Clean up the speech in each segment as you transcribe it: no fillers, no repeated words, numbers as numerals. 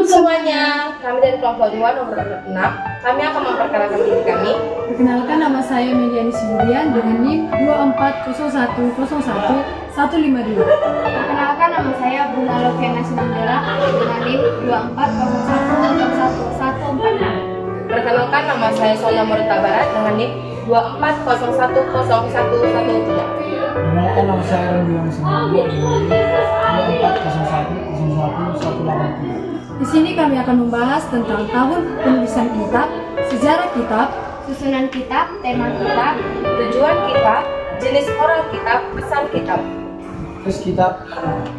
semuanya, kami dari kelompok 2 nomor 6. Kami akan memperkenalkan diri kami. Perkenalkan, nama saya Mediani Siburian dengan NIM 2401015152. Perkenalkan, nama saya Bunda Loviana Sinandela dengan NIM 2401014146. Perkenalkan, nama saya Sonia Morita Barat dengan NIM 24010113. Perkenalkan, nama saya Randy Sinandela dengan NIM 2401018183. Di sini kami akan membahas tentang tahun penulisan kitab, sejarah kitab, Susunan kitab, tema kitab, Tujuan kitab, jenis oral kitab, pesan kitab. Terus kitab,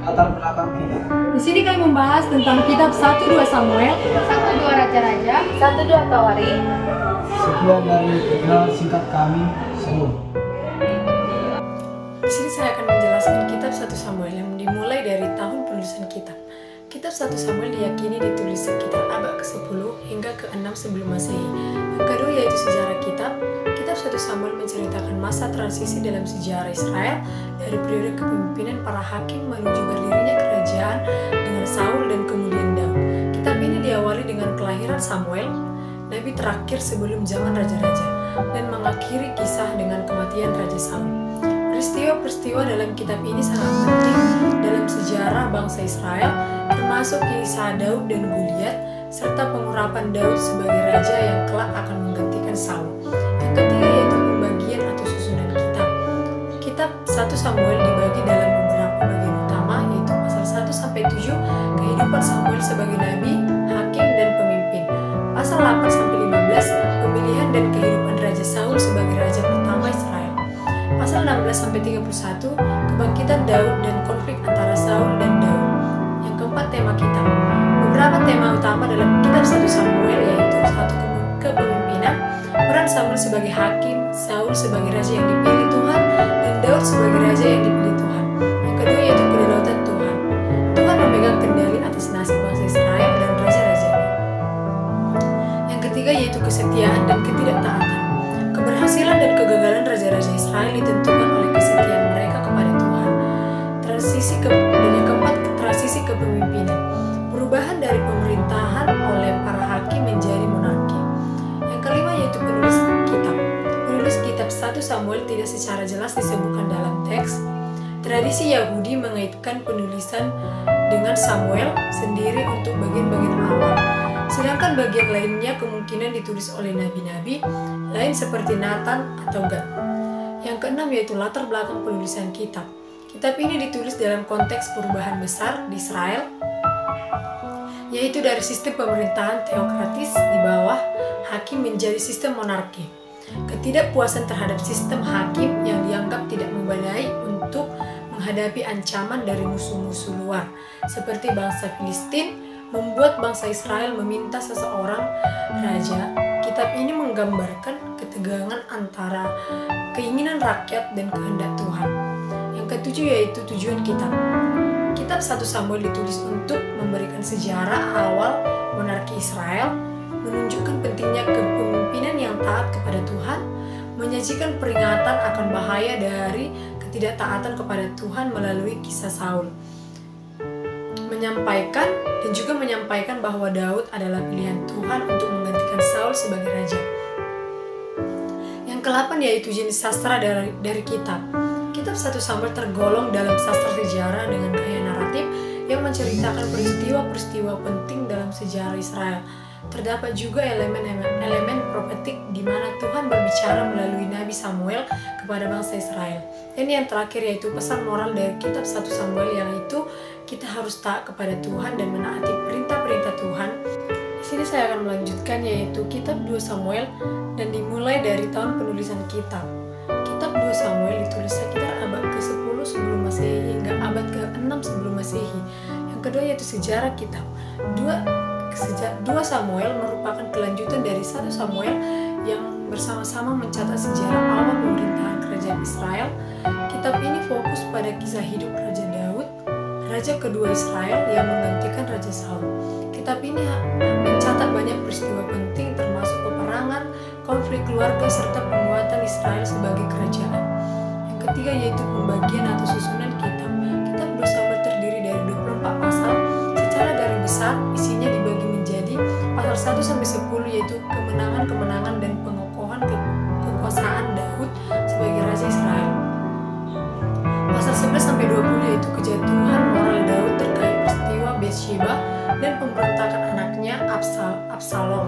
latar belakang kitab. Di sini kami membahas tentang kitab 1-2 Samuel, 1-2 Raja-Raja, 1-2 Tawari. Sekian dari perkenalan singkat kami. Salam. Di sini saya akan menjelaskan kitab 1 Samuel yang dimulai dari tahun penulisan kitab. Kitab 1 Samuel diyakini ditulis sekitar abad ke-10 hingga ke-6 sebelum Masehi. Yang kedua yaitu sejarah kitab. Kitab 1 Samuel menceritakan masa transisi dalam sejarah Israel dari periode kepemimpinan para hakim menuju berdirinya kerajaan dengan Saul dan kemudian Daud. Kitab ini diawali dengan kelahiran Samuel, nabi terakhir sebelum zaman raja-raja, dan mengakhiri kisah dengan kematian Raja Saul. Peristiwa-peristiwa dalam kitab ini sangat penting dalam sejarah bangsa Israel, termasuk kisah Daud dan Goliat, serta pengurapan Daud sebagai raja yang kelak akan menggantikan Saul. Yang ketiga yaitu pembagian atau susunan kitab. Kitab 1 Samuel dibagi dalam beberapa bagian utama, yaitu pasal 1-7, kehidupan Samuel sebagai nabi, hakim, dan pemimpin. Pasal 8-15, pemilihan dan kehidupan Raja Saul sebagai raja pertama Israel. Pasal 16-31, kebangkitan Daud dan konflik antara Saul dan Daud. Yang keempat, tema kitab. Beberapa tema utama dalam kitab 1 Samuel yaitu 1. Kepemimpinan, peran Samuel sebagai hakim, Saul sebagai raja yang dipilih Tuhan, dan Daud sebagai raja yang dipilih Tuhan. Yang kedua yaitu kedaulatan Tuhan. Tuhan memegang kendali atas nasib bangsa Israel dan raja-rajanya. Yang ketiga yaitu kesetiaan dan ketidaktaatan. Keberhasilan dan kegagalan raja-raja Israel ditentukan oleh kesetiaan mereka kepada Tuhan. Dan yang keempat, transisi kepemimpinan. Perubahan dari pemerintahan oleh para hakim menjadi monarki. Yang kelima yaitu penulis kitab. Penulis kitab 1 Samuel tidak secara jelas disebutkan dalam teks. Tradisi Yahudi mengaitkan penulisan dengan Samuel sendiri untuk bagian-bagian awal. Sedangkan bagian lainnya kemungkinan ditulis oleh nabi-nabi lain seperti Nathan atau Gad. Yang keenam yaitu latar belakang penulisan kitab. Kitab ini ditulis dalam konteks perubahan besar di Israel, yaitu dari sistem pemerintahan teokratis di bawah hakim menjadi sistem monarki. Ketidakpuasan terhadap sistem hakim yang dianggap tidak memadai untuk menghadapi ancaman dari musuh-musuh luar, seperti bangsa Filistin, membuat bangsa Israel meminta seseorang raja. Kitab ini menggambarkan ketegangan antara keinginan rakyat dan kehendak Tuhan. Yang ketujuh yaitu tujuan kitab. Kitab 1 Samuel ditulis untuk memberikan sejarah awal monarki Israel, menunjukkan pentingnya kepemimpinan yang taat kepada Tuhan, menyajikan peringatan akan bahaya dari ketidaktaatan kepada Tuhan melalui kisah Saul, menyampaikan bahwa Daud adalah pilihan Tuhan untuk menggantikan Saul sebagai raja. Yang ke-8 yaitu jenis sastra dari kitab. Kitab 1 Samuel tergolong dalam sastra sejarah dengan gaya naratif yang menceritakan peristiwa-peristiwa penting dalam sejarah Israel. Terdapat juga elemen profetik di mana Tuhan berbicara melalui Nabi Samuel kepada bangsa Israel. Dan yang terakhir yaitu pesan moral dari kitab 1 Samuel, yaitu kita harus taat kepada Tuhan dan menaati perintah-perintah Tuhan. Di sini saya akan melanjutkan yaitu kitab 2 Samuel dan dimulai dari tahun penulisan kitab. Kitab 2 Samuel ditulis sekitar abad ke-10 sebelum Masehi hingga abad ke-6 sebelum Masehi. Yang kedua yaitu sejarah kitab. 2 Samuel merupakan kelanjutan dari 1 Samuel yang bersama-sama mencatat sejarah awal pemerintahan kerajaan Israel. Kitab ini fokus pada kisah hidup Raja Daud, raja kedua Israel yang menggantikan Raja Saul. Kitab ini mencatat banyak peristiwa penting termasuk peperangan, konflik keluarga, serta penguatan Israel sebagai kerajaan. Yang ketiga yaitu pembagian atau susunan kitab. Kitab 2 Samuel terdiri dari 24 pasal. Secara garis besar isinya dibagi Pasal 1-10 yaitu kemenangan-kemenangan dan pengokohan kekuasaan Daud sebagai Raja Israel. Pasal 11-20 yaitu kejatuhan moral Daud terkait peristiwa Bathsheba dan pemberontakan anaknya Absalom.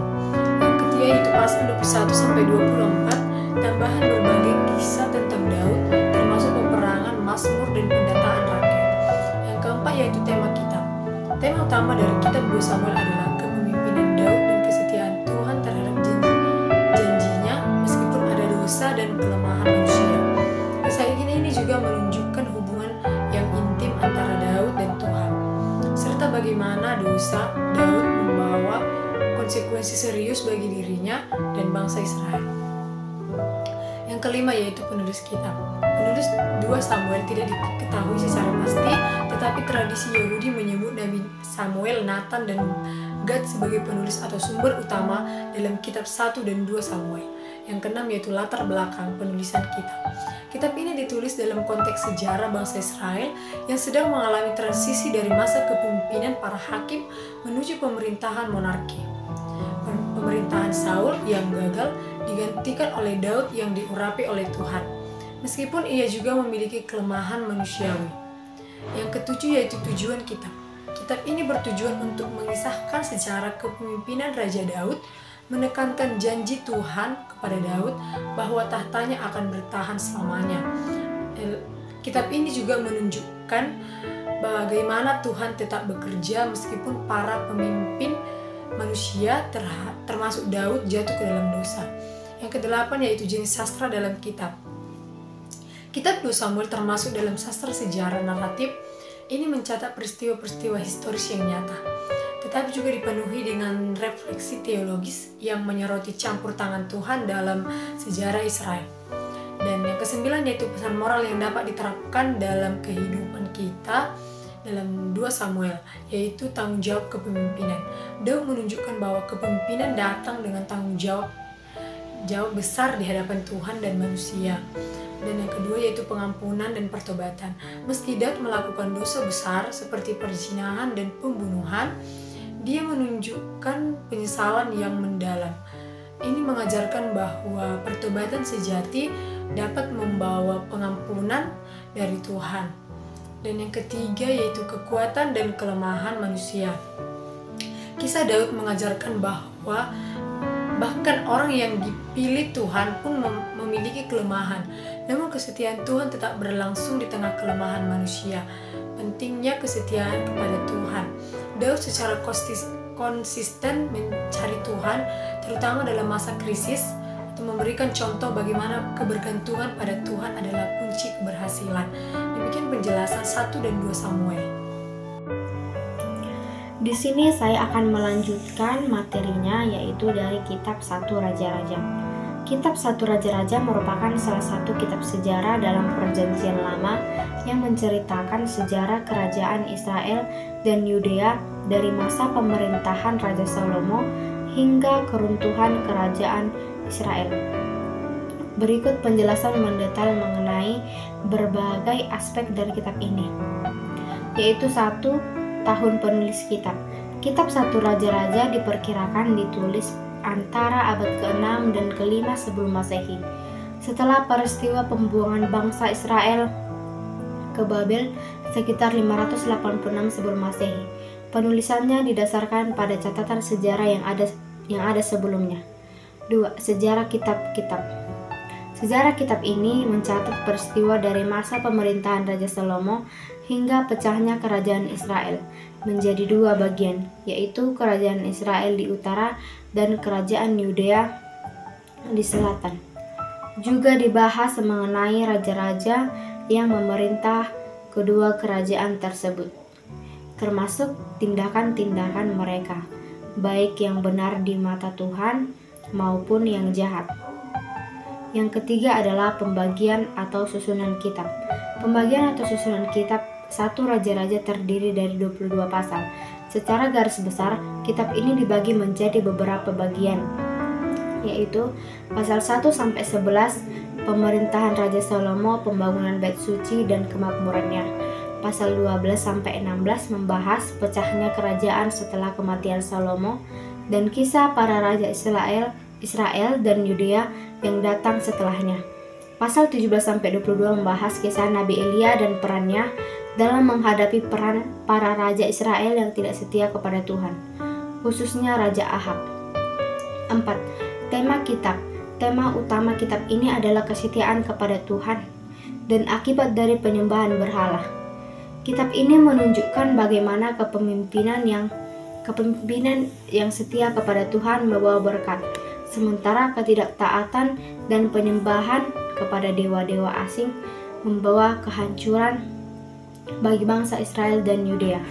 Yang ketiga yaitu pasal 21-24, tambahan berbagai kisah tentang Daud termasuk peperangan, mazmur, dan pendataan rakyat. Yang keempat yaitu tema kitab. Tema utama dari kitab 2 Samuel adalah kepemimpinan Daud dan kesetiaan Tuhan terhadap janjinya meskipun ada dosa dan kelemahan manusia. Kisah ini juga menunjukkan hubungan yang intim antara Daud dan Tuhan, serta bagaimana dosa Daud membawa konsekuensi serius bagi dirinya dan bangsa Israel. Yang kelima yaitu penulis kitab. Penulis 2 Samuel tidak diketahui secara pasti, tetapi tradisi Yahudi menyebut Nabi Samuel, Nathan, dan Gad sebagai penulis atau sumber utama dalam kitab 1 dan 2 Samuel. Yang keenam yaitu latar belakang penulisan kitab. Kitab ini ditulis dalam konteks sejarah bangsa Israel yang sedang mengalami transisi dari masa kepemimpinan para hakim menuju pemerintahan monarki. Pemerintahan Saul yang gagal digantikan oleh Daud yang diurapi oleh Tuhan, meskipun ia juga memiliki kelemahan manusiawi. Yang ketujuh yaitu tujuan kitab. Kitab ini bertujuan untuk mengisahkan sejarah kepemimpinan Raja Daud, menekankan janji Tuhan kepada Daud bahwa tahtanya akan bertahan selamanya. Kitab ini juga menunjukkan bagaimana Tuhan tetap bekerja meskipun para pemimpin manusia termasuk Daud jatuh ke dalam dosa. Yang kedelapan yaitu jenis sastra dalam kitab. Kitab 2 Samuel termasuk dalam sastra sejarah naratif. Ini mencatat peristiwa-peristiwa historis yang nyata, tetapi juga dipenuhi dengan refleksi teologis yang menyoroti campur tangan Tuhan dalam sejarah Israel. Dan yang kesembilan yaitu pesan moral yang dapat diterapkan dalam kehidupan kita dalam 2 Samuel, yaitu tanggung jawab kepemimpinan. Daud menunjukkan bahwa kepemimpinan datang dengan tanggung jawab besar di hadapan Tuhan dan manusia. Dan yang kedua yaitu pengampunan dan pertobatan. Meski Daud melakukan dosa besar seperti perzinahan dan pembunuhan, dia menunjukkan penyesalan yang mendalam. Ini mengajarkan bahwa pertobatan sejati dapat membawa pengampunan dari Tuhan. Dan yang ketiga yaitu kekuatan dan kelemahan manusia. Kisah Daud mengajarkan bahwa bahkan orang yang dipilih Tuhan pun memiliki kelemahan. Namun kesetiaan Tuhan tetap berlangsung di tengah kelemahan manusia. Pentingnya kesetiaan kepada Tuhan. Daud secara konsisten mencari Tuhan, terutama dalam masa krisis, untuk memberikan contoh bagaimana kebergantungan pada Tuhan adalah kunci keberhasilan. Demikian penjelasan 1 dan 2 Samuel. Di sini saya akan melanjutkan materinya, yaitu dari kitab 1 Raja-Raja. Kitab 1 Raja-Raja merupakan salah satu kitab sejarah dalam Perjanjian Lama yang menceritakan sejarah kerajaan Israel dan Yudea dari masa pemerintahan Raja Salomo hingga keruntuhan kerajaan Israel. Berikut penjelasan mendetail mengenai berbagai aspek dari kitab ini, yaitu 1. Tahun penulis kitab. Kitab 1 Raja-Raja diperkirakan ditulis antara abad ke-6 dan ke-5 sebelum Masehi, setelah peristiwa pembuangan bangsa Israel ke Babel sekitar 586 sebelum Masehi. Penulisannya didasarkan pada catatan sejarah yang ada sebelumnya. 2. Sejarah kitab-kitab. Sejarah kitab ini mencatat peristiwa dari masa pemerintahan Raja Salomo hingga pecahnya kerajaan Israel menjadi 2 bagian, yaitu kerajaan Israel di utara dan kerajaan Yudea di selatan. Juga dibahas mengenai raja-raja yang memerintah kedua kerajaan tersebut, termasuk tindakan-tindakan mereka, baik yang benar di mata Tuhan maupun yang jahat. Yang ketiga adalah pembagian atau susunan kitab. Pembagian atau susunan kitab 1 Raja-Raja terdiri dari 22 pasal. Secara garis besar, kitab ini dibagi menjadi beberapa bagian, yaitu pasal 1 sampai 11 pemerintahan Raja Salomo, pembangunan Bait Suci dan kemakmurannya. Pasal 12 sampai 16 membahas pecahnya kerajaan setelah kematian Salomo dan kisah para raja Israel dan Yudea yang datang setelahnya. Pasal 17-22 membahas kisah Nabi Elia dan perannya dalam menghadapi peran para raja Israel yang tidak setia kepada Tuhan, khususnya Raja Ahab. 4. Tema kitab. Tema utama kitab ini adalah kesetiaan kepada Tuhan dan akibat dari penyembahan berhala. Kitab ini menunjukkan bagaimana kepemimpinan yang setia kepada Tuhan membawa berkat, sementara ketidaktaatan dan penyembahan kepada dewa-dewa asing membawa kehancuran bagi bangsa Israel dan Yudea.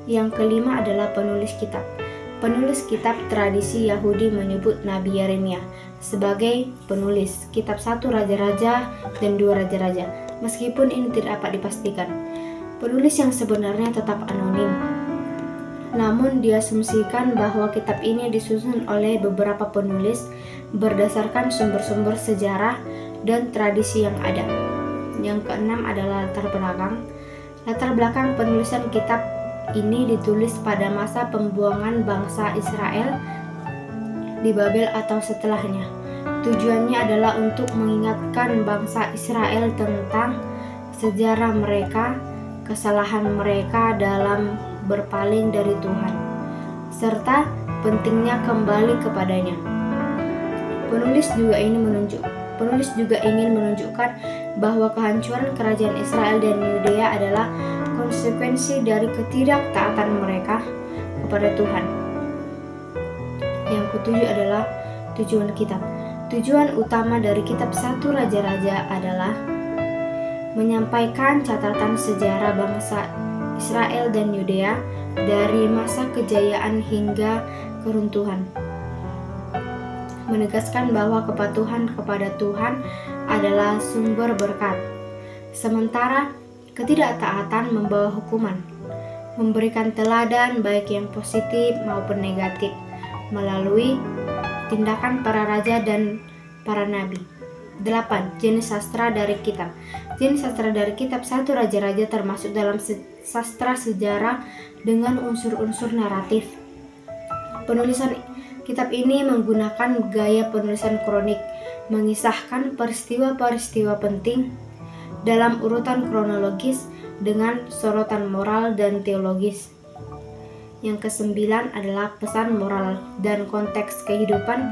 Yang kelima adalah penulis kitab. Penulis kitab tradisi Yahudi menyebut Nabi Yeremia sebagai penulis kitab 1 Raja-Raja dan 2 Raja-Raja, meskipun ini tidak dapat dipastikan. Penulis yang sebenarnya tetap anonim, namun diasumsikan bahwa kitab ini disusun oleh beberapa penulis berdasarkan sumber-sumber sejarah dan tradisi yang ada. Yang keenam adalah latar belakang. Latar belakang penulisan kitab ini ditulis pada masa pembuangan bangsa Israel di Babel atau setelahnya. Tujuannya adalah untuk mengingatkan bangsa Israel tentang sejarah mereka, kesalahan mereka dalam berpaling dari Tuhan, serta pentingnya kembali kepadanya. Penulis juga ingin menunjukkan bahwa kehancuran kerajaan Israel dan Yudea adalah konsekuensi dari ketidaktaatan mereka kepada Tuhan. Yang ketujuh adalah tujuan kitab. Tujuan utama dari kitab 1 Raja-Raja adalah menyampaikan catatan sejarah bangsa Israel dan Yudea dari masa kejayaan hingga keruntuhan, menegaskan bahwa kepatuhan kepada Tuhan adalah sumber berkat, sementara ketidaktaatan membawa hukuman. Memberikan teladan baik yang positif maupun negatif melalui tindakan para raja dan para nabi. 8. Jenis sastra dari kitab. Jenis sastra dari kitab 1 Raja-Raja termasuk dalam sastra sejarah dengan unsur-unsur naratif. Penulisan kitab ini menggunakan gaya penulisan kronik, mengisahkan peristiwa-peristiwa penting dalam urutan kronologis dengan sorotan moral dan teologis. Yang kesembilan adalah pesan moral dan konteks kehidupan.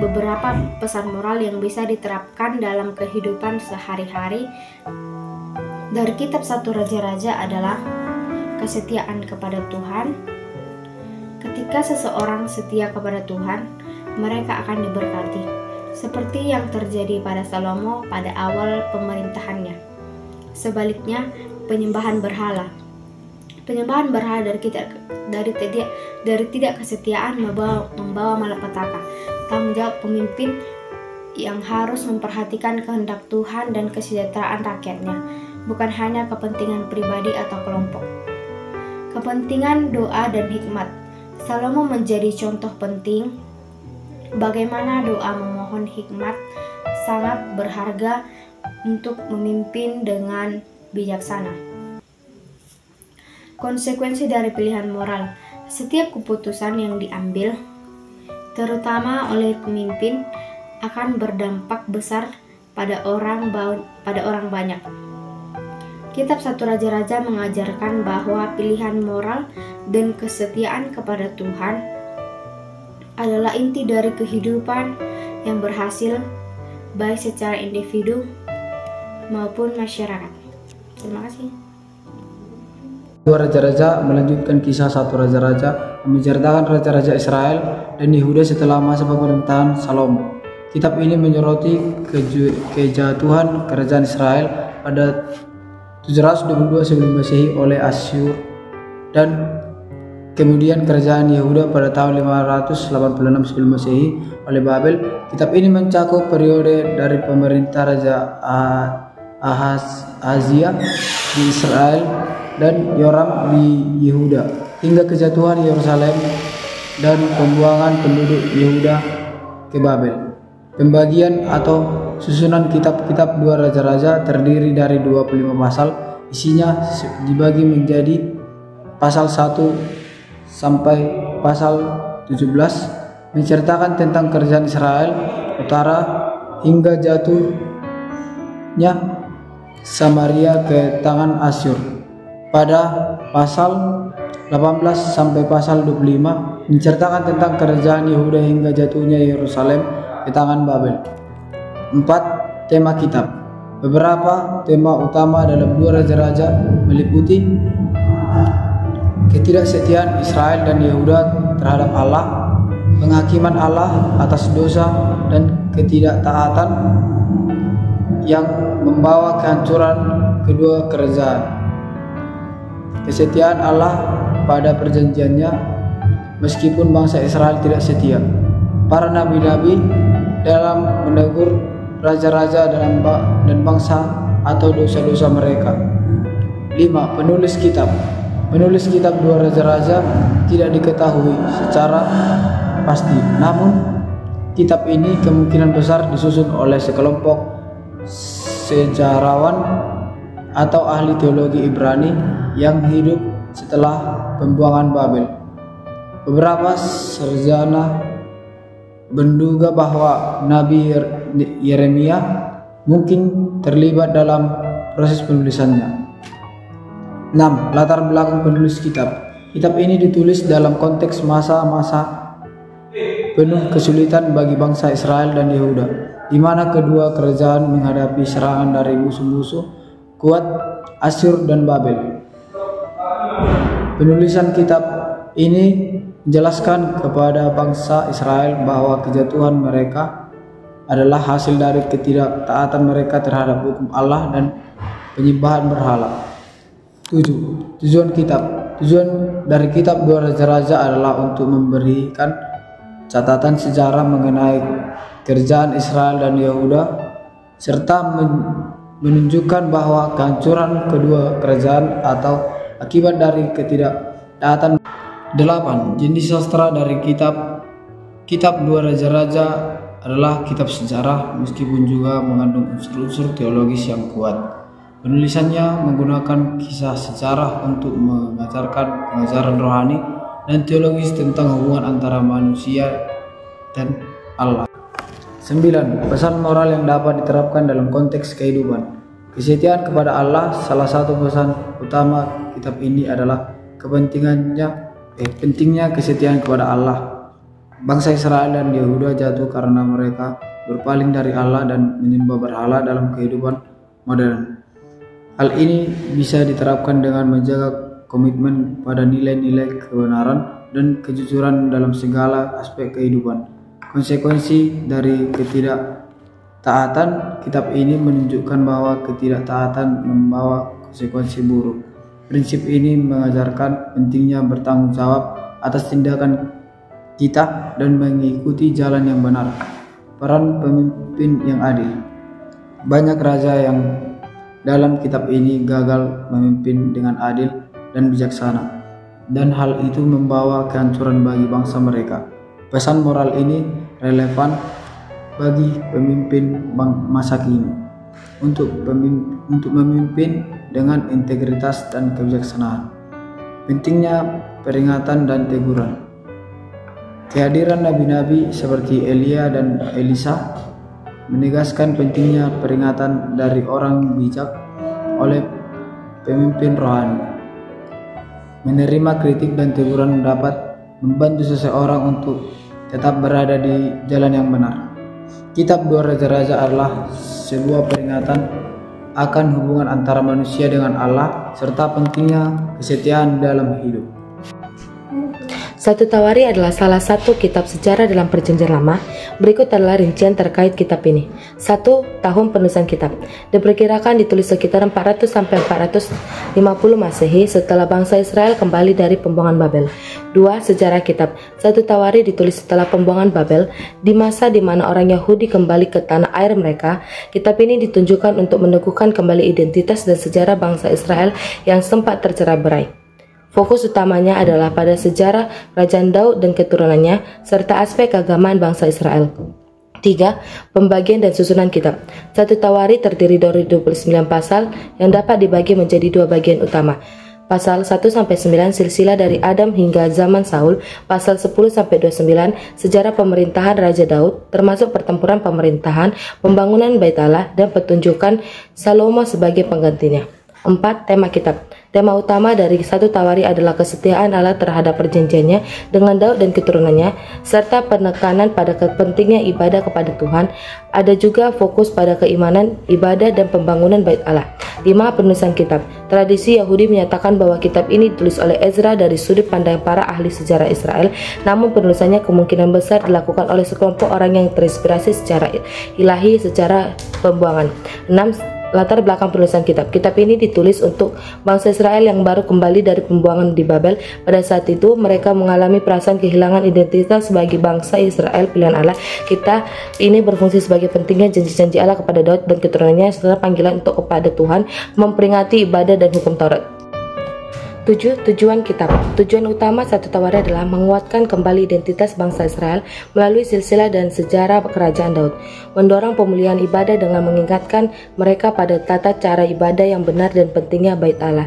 Beberapa pesan moral yang bisa diterapkan dalam kehidupan sehari-hari dari kitab 1 Raja-Raja adalah kesetiaan kepada Tuhan. Ketika seseorang setia kepada Tuhan, mereka akan diberkati, seperti yang terjadi pada Salomo pada awal pemerintahannya. Sebaliknya, penyembahan berhala dari tidak kesetiaan membawa malapetaka. Tanggung jawab pemimpin yang harus memperhatikan kehendak Tuhan dan kesejahteraan rakyatnya, bukan hanya kepentingan pribadi atau kelompok. Kepentingan doa dan hikmat. Salomo menjadi contoh penting bagaimana doa memohon hikmat sangat berharga untuk memimpin dengan bijaksana. Konsekuensi dari pilihan moral. Setiap keputusan yang diambil, terutama oleh pemimpin, akan berdampak besar pada orang banyak. Kitab 1 Raja-Raja mengajarkan bahwa pilihan moral dan kesetiaan kepada Tuhan adalah inti dari kehidupan yang berhasil, baik secara individu maupun masyarakat. Terima kasih. 2 Raja-Raja melanjutkan kisah 1 Raja-Raja yang menceritakan raja-raja Israel dan Yehuda setelah masa pemerintahan Salomo. Kitab ini menyoroti kejatuhan kerajaan Israel pada 722 sebelum Masehi oleh Asyur dan kemudian kerajaan Yehuda pada tahun 586 sebelum Masehi oleh Babel. Kitab ini mencakup periode dari pemerintah Raja Ahazia di Israel dan Yoram di Yehuda hingga kejatuhan Yerusalem dan pembuangan penduduk Yehuda ke Babel. Pembagian atau susunan kitab-kitab 2 Raja-Raja terdiri dari 25 pasal. Isinya dibagi menjadi pasal 1 sampai pasal 17 menceritakan tentang kerajaan Israel utara hingga jatuhnya Samaria ke tangan Asyur. Pada pasal 18 sampai pasal 25 menceritakan tentang kerajaan Yehuda hingga jatuhnya Yerusalem ke tangan Babel. 4. Tema kitab. Beberapa tema utama dalam 2 Raja-Raja meliputi ketidaksetiaan Israel dan Yehuda terhadap Allah, penghakiman Allah atas dosa dan ketidaktaatan yang membawa kehancuran kedua kerajaan. Kesetiaan Allah pada perjanjiannya meskipun bangsa Israel tidak setia. Para nabi-nabi dalam menegur raja-raja dan bangsa atau dosa-dosa mereka. 5. Penulis kitab. Penulis kitab 2 Raja-Raja tidak diketahui secara pasti, namun kitab ini kemungkinan besar disusun oleh sekelompok sejarawan atau ahli teologi Ibrani yang hidup setelah pembuangan Babel. Beberapa sarjana menduga bahwa Nabi Yeremia mungkin terlibat dalam proses penulisannya. 6. Latar belakang penulis kitab. Kitab ini ditulis dalam konteks masa-masa penuh kesulitan bagi bangsa Israel dan Yehuda, di mana kedua kerajaan menghadapi serangan dari musuh-musuh kuat Asyur dan Babel. Penulisan kitab ini menjelaskan kepada bangsa Israel bahwa kejatuhan mereka adalah hasil dari ketidaktaatan mereka terhadap hukum Allah dan penyembahan berhala. 7. Tujuan kitab. Tujuan dari kitab 2 Raja-Raja adalah untuk memberikan catatan sejarah mengenai kerajaan Israel dan Yehuda serta menunjukkan bahwa kehancuran kedua kerajaan atau akibat dari ketidaktaatan. 8. Jenis sastra dari kitab 2 Raja-Raja adalah kitab sejarah meskipun juga mengandung unsur-unsur teologis yang kuat. Penulisannya menggunakan kisah sejarah untuk mengajarkan pengajaran rohani dan teologis tentang hubungan antara manusia dan Allah. 9. Pesan moral yang dapat diterapkan dalam konteks kehidupan. Kesetiaan kepada Allah. Salah satu pesan utama kitab ini adalah pentingnya kesetiaan kepada Allah. Bangsa Israel dan Yehuda jatuh karena mereka berpaling dari Allah dan menyembah berhala dalam kehidupan modern. Hal ini bisa diterapkan dengan menjaga komitmen pada nilai-nilai kebenaran dan kejujuran dalam segala aspek kehidupan. Konsekuensi dari ketidaktaatan, kitab ini menunjukkan bahwa ketidaktaatan membawa konsekuensi buruk. Prinsip ini mengajarkan pentingnya bertanggung jawab atas tindakan kita dan mengikuti jalan yang benar. Peran pemimpin yang adil. Banyak raja yang dalam kitab ini gagal memimpin dengan adil dan bijaksana, dan hal itu membawa kehancuran bagi bangsa mereka. Pesan moral ini relevan bagi pemimpin masa kini untuk memimpin dengan integritas dan kebijaksanaan. Pentingnya peringatan dan teguran. Kehadiran nabi-nabi seperti Elia dan Elisa menegaskan pentingnya peringatan dari orang bijak oleh pemimpin rohani. Menerima kritik dan teguran dapat membantu seseorang untuk tetap berada di jalan yang benar. Kitab 2 Raja-Raja adalah sebuah peringatan akan hubungan antara manusia dengan Allah serta pentingnya kesetiaan dalam hidup. 1 Tawari adalah salah satu kitab sejarah dalam Perjanjian Lama. Berikut adalah rincian terkait kitab ini. 1. Tahun penulisan kitab. Diperkirakan ditulis sekitar 400 sampai 450 Masehi setelah bangsa Israel kembali dari pembuangan Babel. 2. Sejarah kitab. 1 Tawari ditulis setelah pembuangan Babel, di masa di mana orang Yahudi kembali ke tanah air mereka. Kitab ini ditunjukkan untuk meneguhkan kembali identitas dan sejarah bangsa Israel yang sempat tercerai-berai. Fokus utamanya adalah pada sejarah Kerajaan Daud dan keturunannya, serta aspek keagamaan bangsa Israel. 3. Pembagian dan susunan kitab. 1 Tawari terdiri dari 29 pasal yang dapat dibagi menjadi 2 bagian utama. pasal 1-9 silsilah dari Adam hingga zaman Saul, pasal 10-29 sejarah pemerintahan Raja Daud, termasuk pertempuran pemerintahan, pembangunan Bait Allah, dan petunjukan Salomo sebagai penggantinya. 4. Tema kitab. Tema utama dari 1 Tawari adalah kesetiaan Allah terhadap perjanjiannya dengan Daud dan keturunannya, serta penekanan pada pentingnya ibadah kepada Tuhan. Ada juga fokus pada keimanan, ibadah, dan pembangunan Bait Allah. 5. Penulisan kitab. Tradisi Yahudi menyatakan bahwa kitab ini ditulis oleh Ezra dari sudut pandang para ahli sejarah Israel, namun penulisannya kemungkinan besar dilakukan oleh sekelompok orang yang terinspirasi secara ilahi secara pembuangan. 6. Latar belakang penulisan kitab. Kitab ini ditulis untuk bangsa Israel yang baru kembali dari pembuangan di Babel. Pada saat itu mereka mengalami perasaan kehilangan identitas sebagai bangsa Israel pilihan Allah. Kitab ini berfungsi sebagai pentingnya janji-janji Allah kepada Daud dan keturunannya serta panggilan untuk kepada Tuhan, memperingati ibadah dan hukum Taurat. 7. Tujuan kitab. Tujuan utama 1 Tawari adalah menguatkan kembali identitas bangsa Israel melalui silsilah dan sejarah kerajaan Daud, mendorong pemulihan ibadah dengan mengingatkan mereka pada tata cara ibadah yang benar dan pentingnya Bait Allah,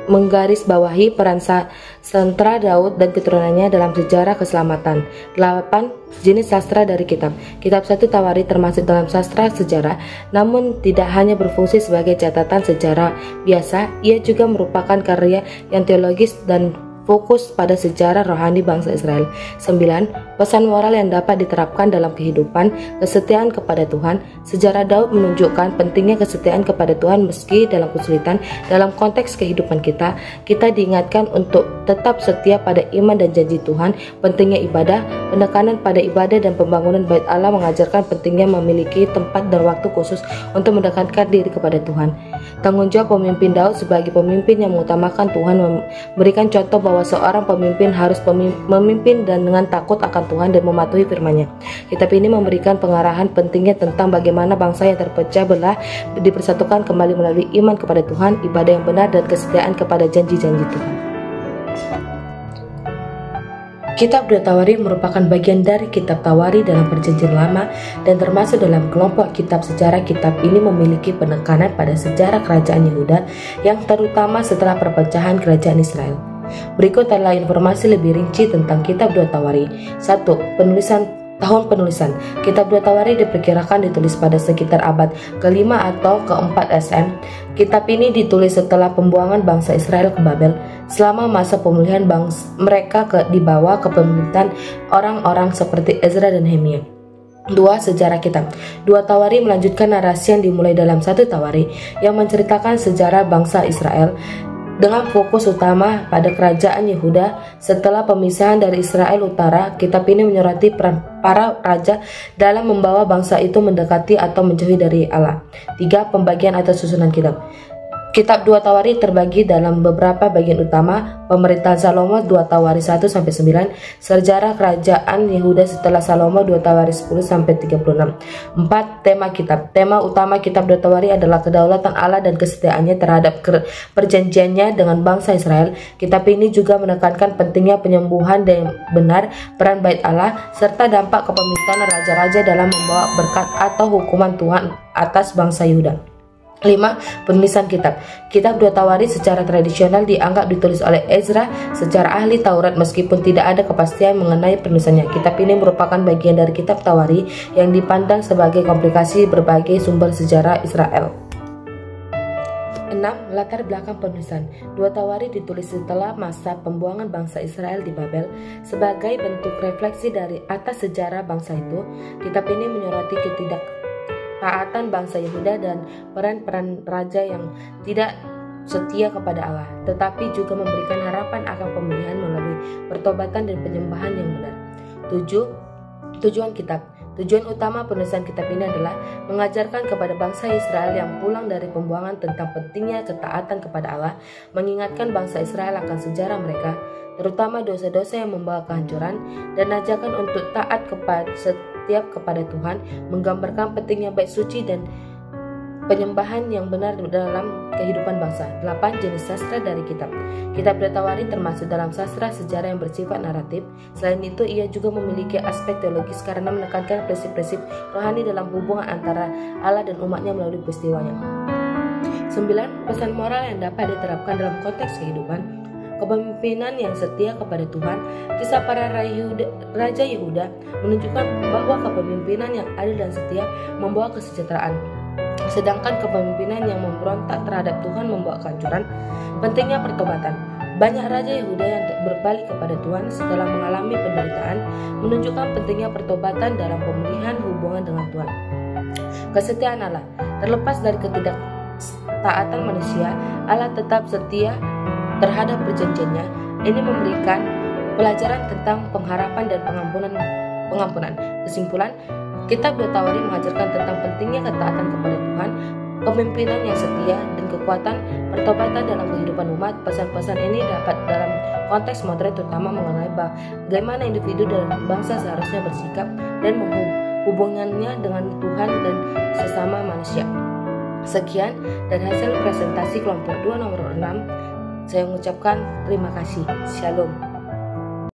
menggarisbawahi peran sentra Daud dan keturunannya dalam sejarah keselamatan. 8. Jenis sastra dari kitab. Kitab 1 Tawari termasuk dalam sastra sejarah, namun tidak hanya berfungsi sebagai catatan sejarah biasa, ia juga merupakan karya yang teologis dan fokus pada sejarah rohani bangsa Israel. 9. Pesan moral yang dapat diterapkan dalam kehidupan, kesetiaan kepada Tuhan. Sejarah Daud menunjukkan pentingnya kesetiaan kepada Tuhan meski dalam kesulitan. Dalam konteks kehidupan kita diingatkan untuk tetap setia pada iman dan janji Tuhan. Pentingnya ibadah, penekanan pada ibadah dan pembangunan Bait Allah mengajarkan pentingnya memiliki tempat dan waktu khusus untuk mendekatkan diri kepada Tuhan. Tanggung jawab pemimpin Daud sebagai pemimpin yang mengutamakan Tuhan memberikan contoh bahwa seorang pemimpin harus memimpin dan dengan takut akan Tuhan dan mematuhi firman-Nya. Kitab ini memberikan pengarahan pentingnya tentang bagaimana bangsa yang terpecah belah dipersatukan kembali melalui iman kepada Tuhan, ibadah yang benar, dan kesetiaan kepada janji-janji Tuhan. Kitab 2 Tawari merupakan bagian dari kitab Tawari dalam Perjanjian Lama dan termasuk dalam kelompok kitab sejarah. Kitab ini memiliki penekanan pada sejarah kerajaan Yehuda yang terutama setelah perpecahan kerajaan Israel. Berikut adalah informasi lebih rinci tentang kitab 2 Tawari. 1. Tahun penulisan. Kitab 2 Tawari diperkirakan ditulis pada sekitar abad ke-5 atau ke-4 SM. Kitab ini ditulis setelah pembuangan bangsa Israel ke Babel. Selama masa pemulihan mereka di bawah kepemimpinan orang-orang seperti Ezra dan Nehemia. 2. Sejarah kitab. 2 Tawari melanjutkan narasi yang dimulai dalam 1 Tawari yang menceritakan sejarah bangsa Israel dengan fokus utama pada kerajaan Yehuda. Setelah pemisahan dari Israel Utara, kitab ini menyoroti peran para raja dalam membawa bangsa itu mendekati atau menjauhi dari Allah. 3. Pembagian atau susunan kitab. Kitab 2 Tawari terbagi dalam beberapa bagian utama: pemerintahan Salomo 2 Tawari 1-9, sejarah kerajaan Yehuda setelah Salomo 2 Tawari 10-36. 4. Tema kitab. Tema utama kitab 2 Tawari adalah kedaulatan Allah dan kesetiaannya terhadap perjanjiannya dengan bangsa Israel. Kitab ini juga menekankan pentingnya penyembuhan dan benar, peran Bait Allah, serta dampak kepemimpinan raja-raja dalam membawa berkat atau hukuman Tuhan atas bangsa Yehuda. 5. Penulisan kitab. Kitab 2 Tawari secara tradisional dianggap ditulis oleh Ezra secara ahli Taurat meskipun tidak ada kepastian mengenai penulisannya. Kitab ini merupakan bagian dari kitab Tawari yang dipandang sebagai komplikasi berbagai sumber sejarah Israel. 6. Latar belakang penulisan. 2 Tawari ditulis setelah masa pembuangan bangsa Israel di Babel. Sebagai bentuk refleksi dari atas sejarah bangsa itu, kitab ini menyoroti taatan bangsa Yehuda dan peran-peran raja yang tidak setia kepada Allah, tetapi juga memberikan harapan akan pemulihan melalui pertobatan dan penyembahan yang benar. 7. Tujuan kitab. Tujuan utama penulisan kitab ini adalah mengajarkan kepada bangsa Israel yang pulang dari pembuangan tentang pentingnya ketaatan kepada Allah, mengingatkan bangsa Israel akan sejarah mereka, terutama dosa-dosa yang membawa kehancuran, dan ajakan untuk taat kepada Tuhan, menggambarkan pentingnya bait suci dan penyembahan yang benar dalam kehidupan bangsa. 8. Jenis sastra dari kitab. Kitab 2 Tawari termasuk dalam sastra sejarah yang bersifat naratif. Selain itu, ia juga memiliki aspek teologis karena menekankan prinsip-prinsip rohani dalam hubungan antara Allah dan umatnya melalui peristiwanya. 9. 9. Pesan moral yang dapat diterapkan dalam konteks kehidupan. Kepemimpinan yang setia kepada Tuhan. Kisah para Raja Yehuda menunjukkan bahwa kepemimpinan yang adil dan setia membawa kesejahteraan, sedangkan kepemimpinan yang memberontak terhadap Tuhan membawa kehancuran. Pentingnya pertobatan. Banyak Raja Yehuda yang berbalik kepada Tuhan setelah mengalami penderitaan, menunjukkan pentingnya pertobatan dalam pemulihan hubungan dengan Tuhan. Kesetiaan Allah. Terlepas dari ketidaktaatan manusia, Allah tetap setia terhadap perjanjiannya. Ini memberikan pelajaran tentang pengharapan dan pengampunan. Kesimpulan, kitab 2 Tawari mengajarkan tentang pentingnya ketaatan kepada Tuhan, kepemimpinan yang setia, dan kekuatan pertobatan dalam kehidupan umat. Pesan-pesan ini dapat dalam konteks modern, terutama mengenai bagaimana individu dan bangsa seharusnya bersikap dan hubungannya dengan Tuhan dan sesama manusia. Sekian dan hasil presentasi kelompok 2 nomor 6. Saya mengucapkan terima kasih. Shalom.